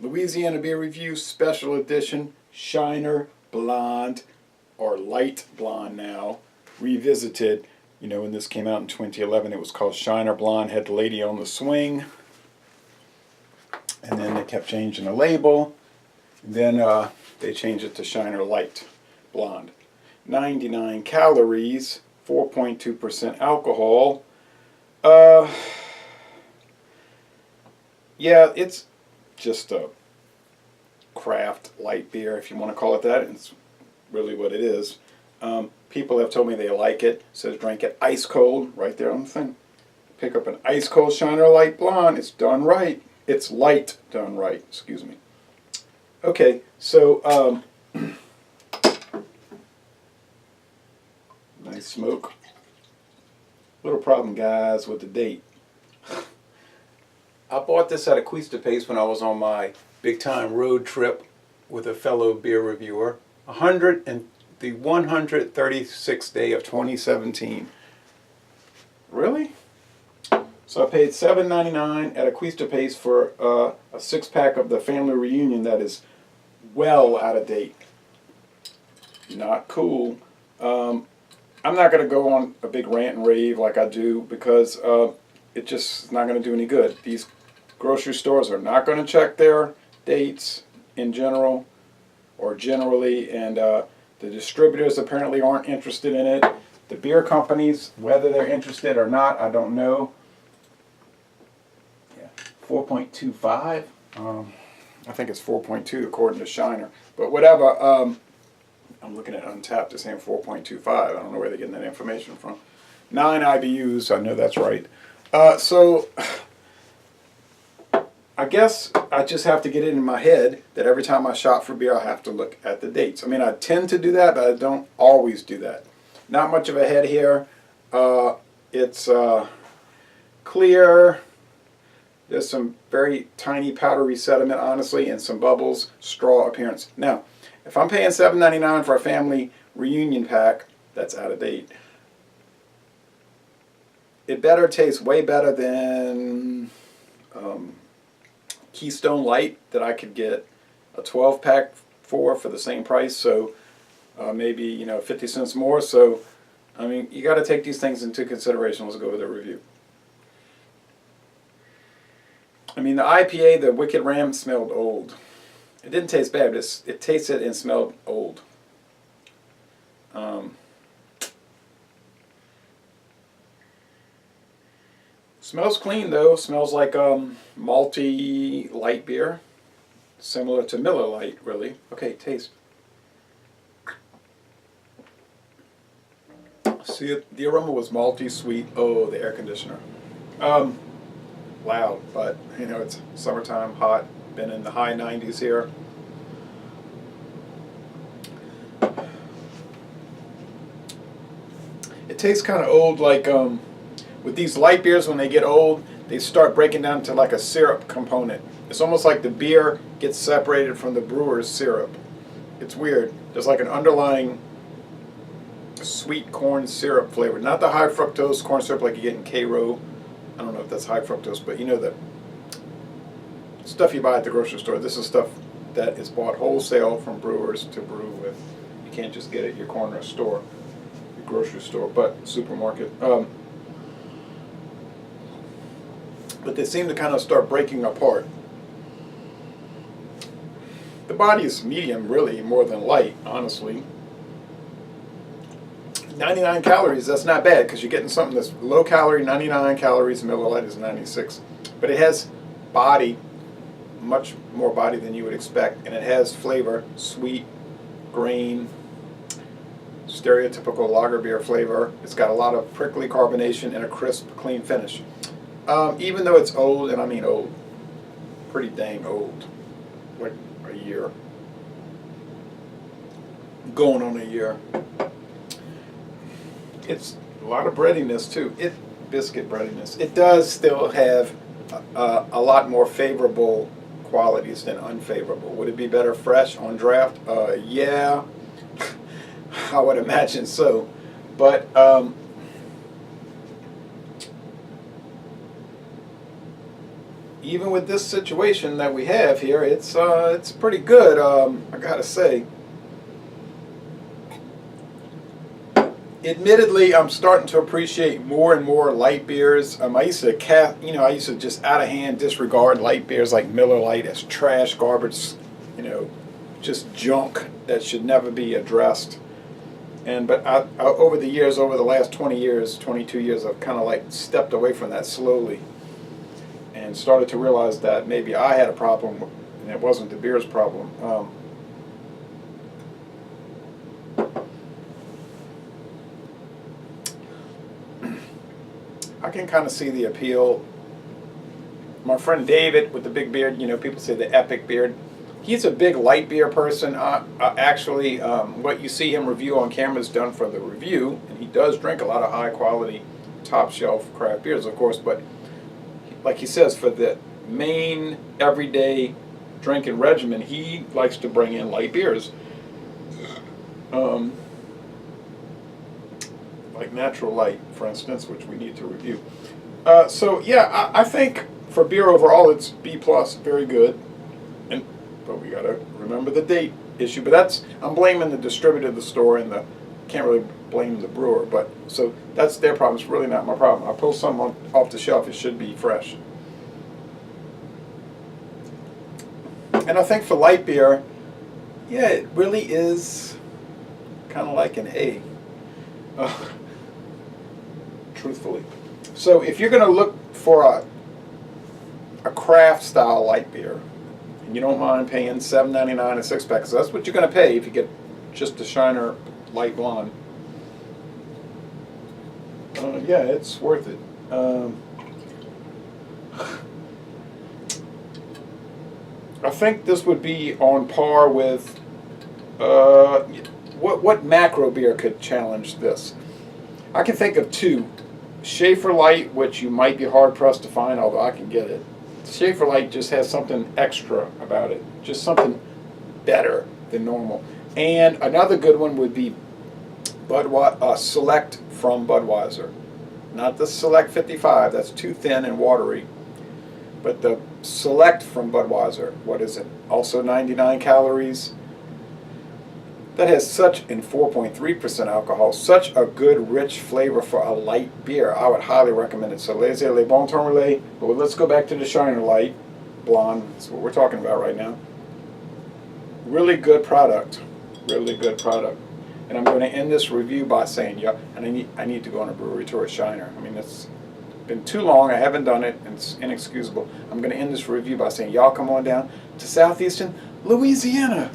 Louisiana Beer Review Special Edition Shiner Blonde, or Light Blonde now, revisited. You know, when this came out in 2011, it was called Shiner Blonde, had the lady on the swing. And then they kept changing the label. And then they changed it to Shiner Light Blonde. 99 calories, 4.2% alcohol. Yeah, it's just a craft light beer, if you want to call it that. It's really what it is. People have told me they like it. It says drink it ice cold right there on the thing. Pick up an ice cold Shiner Light Blonde. It's done right. It's light done right. Excuse me. Okay, so nice smoke. Little problem, guys, with the date. I bought this at Acquista Pace when I was on my big time road trip with a fellow beer reviewer. The 136th day of 2017. Really? So I paid $7.99 at Acquista Pace for a 6-pack of the Family Reunion that is well out of date. Not cool. I'm not going to go on a big rant and rave like I do because it just is not going to do any good. These grocery stores are not going to check their dates in general or generally, and the distributors apparently aren't interested in it. The beer companies, whether they're interested or not, I don't know. Yeah, 4.25. I think it's 4.2 according to Shiner. But whatever. I'm looking at Untapped. It's saying 4.25. I don't know where they're getting that information from. 9 IBUs. I know that's right. So I guess I just have to get it in my head that every time I shop for beer, I have to look at the dates. I mean, I tend to do that, but I don't always do that. Not much of a head here. It's clear. There's some very tiny powdery sediment, honestly, and some bubbles, straw appearance. Now, if I'm paying $7.99 for a family reunion pack, that's out of date. It better taste way better than Keystone Light that I could get a 12-pack for the same price. So maybe 50 cents more. So I mean, you got to take these things into consideration. Let's go with a review. I mean, the IPA, the Wicked Ram, smelled old. It didn't taste bad, but it tasted and smelled old. Smells clean though. Smells like malty light beer, similar to Miller Lite, really. Okay, taste. See, the aroma was malty, sweet. Oh, the air conditioner. Loud, but it's summertime, hot. Been in the high 90s here. It tastes kind of old, like with these light beers, when they get old, they start breaking down to like a syrup component. It's almost like the beer gets separated from the brewer's syrup. It's weird. There's like an underlying sweet corn syrup flavor. Not the high fructose corn syrup like you get in K-Row. I don't know if that's high fructose, but the stuff you buy at the grocery store. This is stuff that is bought wholesale from brewers to brew with. You can't just get it at your corner store, your grocery store, but supermarket. But they seem to kind of start breaking apart. The body is medium, really, more than light, honestly. 99 calories, that's not bad, because you're getting something that's low calorie, 99 calories, Miller Lite is 96. But it has body, much more body than you would expect, and it has flavor, sweet, grain, stereotypical lager beer flavor. It's got a lot of prickly carbonation and a crisp, clean finish. Even though it's old, and I mean old, pretty dang old, like a year, going on a year. It's a lot of breadiness too. Biscuit breadiness. It does still have a lot more favorable qualities than unfavorable. Would it be better fresh on draft? Yeah, I would imagine so. But even with this situation that we have here, it's pretty good. I gotta say. Admittedly, I'm starting to appreciate more and more light beers. I used to just out of hand disregard light beers like Miller Lite as trash, garbage, just junk that should never be addressed. But I, over the years, over the last 20 years, 22 years, I've kind of like stepped away from that slowly and started to realize that maybe I had a problem and it wasn't the beer's problem. I can kind of see the appeal. My friend David with the big beard, people say the epic beard. He's a big light beer person. Actually, what you see him review on camera is done for the review, and he does drink a lot of high quality, top shelf craft beers, of course, but like he says, for the main everyday drinking regimen, he likes to bring in light beers. Like Natural Light, for instance, which we need to review. So yeah, I think for beer overall, it's B+, very good. But we gotta remember the date issue. But I'm blaming the distributor, the store, and can't really blame the brewer. But so that's their problem. It's really not my problem. I pull some off the shelf. It should be fresh. And I think for light beer, yeah, it really is kind of like an A. Truthfully. So if you're going to look for a craft style light beer, and you don't mind paying $7.99 a six pack, so that's what you're going to pay if you get just the Shiner Light Blonde. Yeah, it's worth it. I think this would be on par with what macro beer could challenge this. I can think of two. Schaefer Light, which you might be hard pressed to find, although I can get it. Schaefer Light just has something extra about it, just something better than normal. And another good one would be Select from Budweiser. Not the Select 55, that's too thin and watery. But the Select from Budweiser, what is it? Also 99 calories. That has and 4.3% alcohol, such a good rich flavor for a light beer. I would highly recommend it. So les bon temps relais. But let's go back to the Shiner Light Blonde. That's what we're talking about right now. Really good product. Really good product. And I'm going to end this review by saying, yeah, and I need to go on a brewery tour at Shiner. I mean, it's been too long. I haven't done it. It's inexcusable. I'm going to end this review by saying, y'all come on down to southeastern Louisiana.